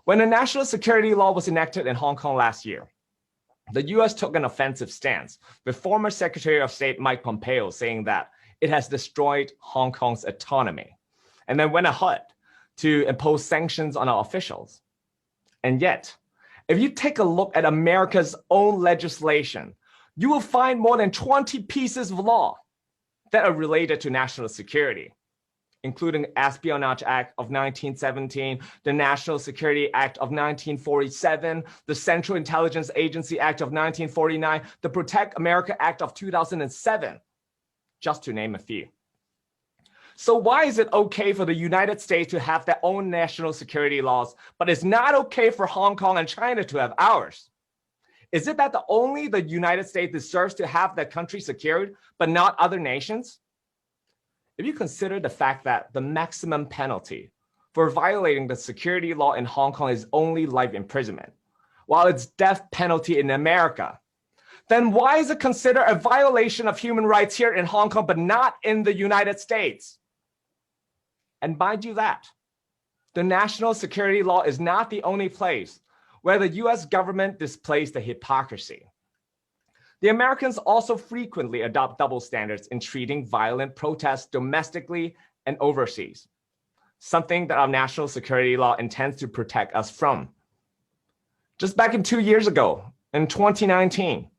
When a national security law was enacted in Hong Kong last year, the US took an offensive stance, with former Secretary of State Mike Pompeo saying that it has destroyed Hong Kong's autonomy, and then went ahead to impose sanctions on our officials. And yet, if you take a look at America's own legislation, you will find more than 20 pieces of law that are related to national security, including Espionage Act of 1917, the National Security Act of 1947, the Central Intelligence Agency Act of 1949, the Protect America Act of 2007, just to name a few. So why is it okay for the United States to have their own national security laws, but it's not okay for Hong Kong and China to have ours? Is it that only the United States deserves to have their country secured, but not other nations? If you consider the fact that the maximum penalty for violating the security law in Hong Kong is only life imprisonment, while it's death penalty in America, then why is it considered a violation of human rights here in Hong Kong, but not in the United States? And mind you that, the national security law is not the only place where the US government displays the hypocrisy. The Americans also frequently adopt double standards in treating violent protests domestically and overseas, something that our national security law intends to protect us from. Just back in 2 years ago, in 2019,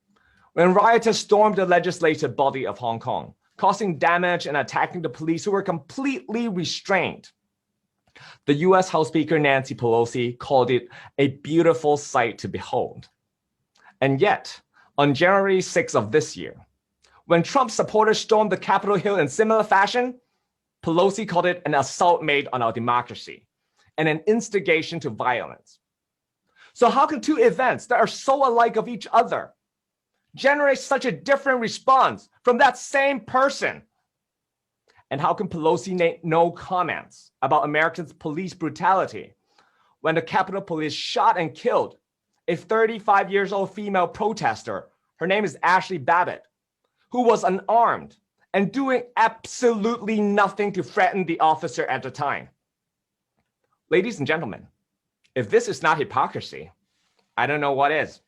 when rioters stormed the legislative body of Hong Kong, causing damage and attacking the police who were completely restrained, the US House Speaker Nancy Pelosi called it a beautiful sight to behold. And yet, on January 6th of this year, when Trump supporters stormed the Capitol Hill in similar fashion, Pelosi called it an assault made on our democracy and an instigation to violence. So how can two events that are so alike of each other generate such a different response from that same person? And how can Pelosi make no comments about Americans' police brutality when the Capitol Police shot and killed a 35-year-old female protester? Her name is Ashley Babbitt, who was unarmed and doing absolutely nothing to threaten the officer at the time. Ladies and gentlemen, if this is not hypocrisy, I don't know what is.